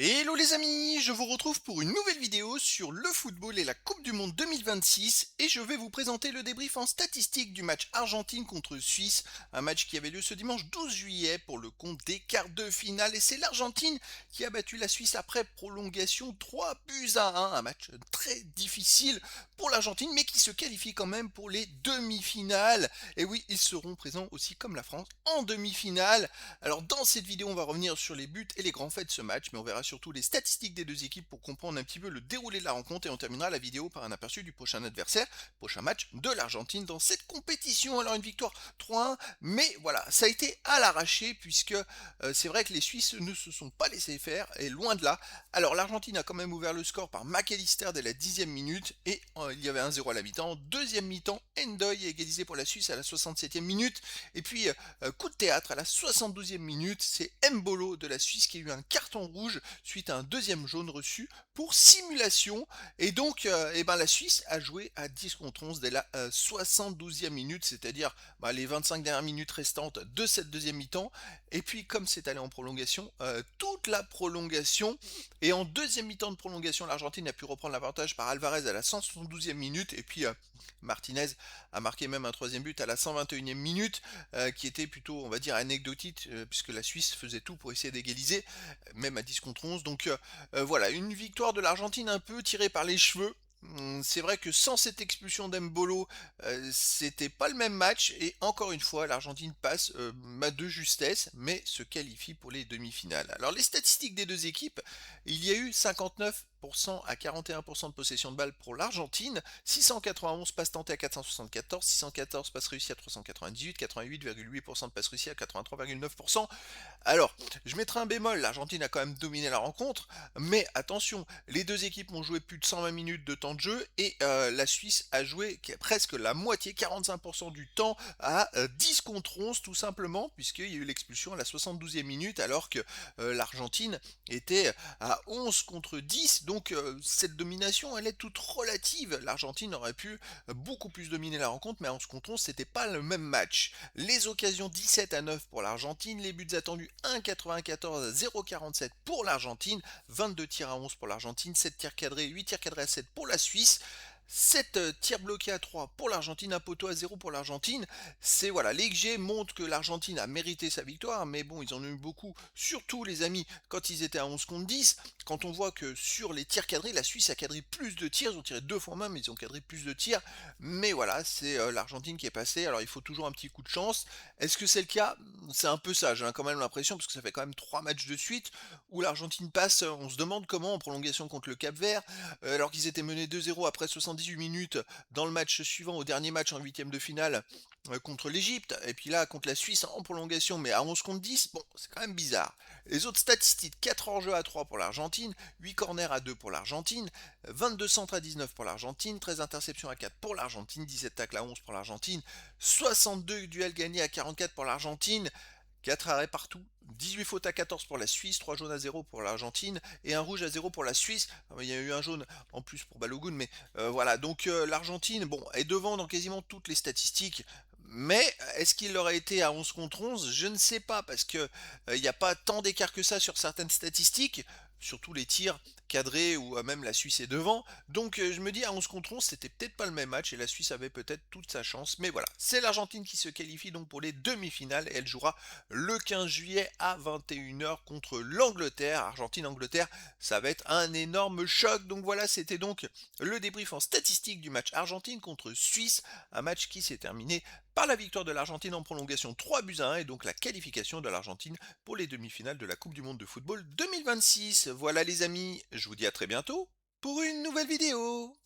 Hello les amis, je vous retrouve pour une nouvelle vidéo sur le football et la Coupe du Monde 2026 et je vais vous présenter le débrief en statistique du match Argentine contre Suisse, un match qui avait lieu ce dimanche 12 juillet pour le compte des quarts de finale et c'est l'Argentine qui a battu la Suisse après prolongation 3-1, un match très difficile pour l'Argentine mais qui se qualifie quand même pour les demi-finales. Et oui, ils seront présents aussi comme la France en demi-finale. Alors dans cette vidéo, on va revenir sur les buts et les grands faits de ce match, mais on verra surtout les statistiques des deux équipes pour comprendre un petit peu le déroulé de la rencontre et on terminera la vidéo par un aperçu du prochain adversaire, prochain match de l'Argentine dans cette compétition. Alors une victoire 3-1, mais voilà, ça a été à l'arraché puisque c'est vrai que les Suisses ne se sont pas laissés faire et loin de là. Alors l'Argentine a quand même ouvert le score par McAllister dès la 10e minute et il y avait 1-0 à la mi-temps. Deuxième mi-temps, Endoy a égalisé pour la Suisse à la 67e minute et puis coup de théâtre à la 72e minute, c'est Mbolo de la Suisse qui a eu un carton rouge suite à un deuxième jaune reçu pour simulation. Et donc, la Suisse a joué à 10 contre 11 dès la 72e minute, c'est-à-dire les 25 dernières minutes restantes de cette deuxième mi-temps. Et puis, comme c'est allé en prolongation, toute la prolongation. Et en deuxième mi-temps de prolongation, l'Argentine a pu reprendre l'avantage par Alvarez à la 172e minute. Et puis, Martinez a marqué même un troisième but à la 121e minute, qui était plutôt, on va dire, anecdotique, puisque la Suisse faisait tout pour essayer d'égaliser, même à 10 contre 11. Donc voilà, une victoire de l'Argentine un peu tirée par les cheveux. C'est vrai que sans cette expulsion d'Embolo, c'était pas le même match et encore une fois l'Argentine passe de justesse mais se qualifie pour les demi-finales. Alors les statistiques des deux équipes, il y a eu 59% à 41% de possession de balle pour l'Argentine, 691 passes tentées à 474, 614 passes réussies à 398, 88,8% de passes réussies à 83,9%. Alors, je mettrai un bémol, l'Argentine a quand même dominé la rencontre, mais attention, les deux équipes ont joué plus de 120 minutes de temps de jeu et la Suisse a joué presque la moitié, 45% du temps à 10 contre 11 tout simplement, puisqu'il y a eu l'expulsion à la 72e minute alors que l'Argentine était à 11 contre 10, donc cette domination elle est toute relative. L'Argentine aurait pu beaucoup plus dominer la rencontre, mais à 11 contre 11 c'était pas le même match. Les occasions 17-9 pour l'Argentine, les buts attendus 1,94 à 0,47 pour l'Argentine, 22 tirs à 11 pour l'Argentine, 7 tirs cadrés, 8 tirs cadrés à 7 pour la Suisse. 7 tirs bloqués à 3 pour l'Argentine, un poteau à 0 pour l'Argentine. C'est voilà, l'XG montre que l'Argentine a mérité sa victoire, mais bon, ils en ont eu beaucoup, surtout les amis, quand ils étaient à 11 contre 10. Quand on voit que sur les tirs cadrés, la Suisse a cadré plus de tirs, ils ont tiré deux fois moins, mais ils ont cadré plus de tirs. Mais voilà, c'est l'Argentine qui est passée, alors il faut toujours un petit coup de chance. Est-ce que c'est le cas? C'est un peu ça, j'ai quand même l'impression, parce que ça fait quand même 3 matchs de suite où l'Argentine passe, on se demande comment en prolongation contre le Cap-Vert, alors qu'ils étaient menés 2-0 après 78 minutes dans le match suivant, au dernier match en huitième de finale contre l'Égypte, et puis là contre la Suisse en prolongation, mais à 11 contre 10, bon, c'est quand même bizarre. Les autres statistiques, 4 hors-jeu à 3 pour l'Argentine, 8 corners à 2 pour l'Argentine, 22 centres à 19 pour l'Argentine, 13 interceptions à 4 pour l'Argentine, 17 tacles à 11 pour l'Argentine, 62 duels gagnés à 44 pour l'Argentine, 4 arrêts partout, 18 fautes à 14 pour la Suisse, 3 jaunes à 0 pour l'Argentine et un rouge à 0 pour la Suisse. Il y a eu un jaune en plus pour Balogun, mais voilà. Donc l'Argentine, bon, est devant dans quasiment toutes les statistiques. Mais est-ce qu'il aurait été à 11 contre 11? Je ne sais pas, parce que il n'y a pas tant d'écart que ça sur certaines statistiques, surtout les tirs cadrés où même la Suisse est devant. Donc je me dis à 11 contre 11, c'était peut-être pas le même match et la Suisse avait peut-être toute sa chance. Mais voilà, c'est l'Argentine qui se qualifie donc pour les demi-finales et elle jouera le 15 juillet à 21 h contre l'Angleterre. Argentine-Angleterre, ça va être un énorme choc. Donc voilà, c'était donc le débrief en statistique du match Argentine contre Suisse, un match qui s'est terminé par la victoire de l'Argentine en prolongation 3-1 et donc la qualification de l'Argentine pour les demi-finales de la Coupe du Monde de football 2026. Voilà les amis, je vous dis à très bientôt pour une nouvelle vidéo.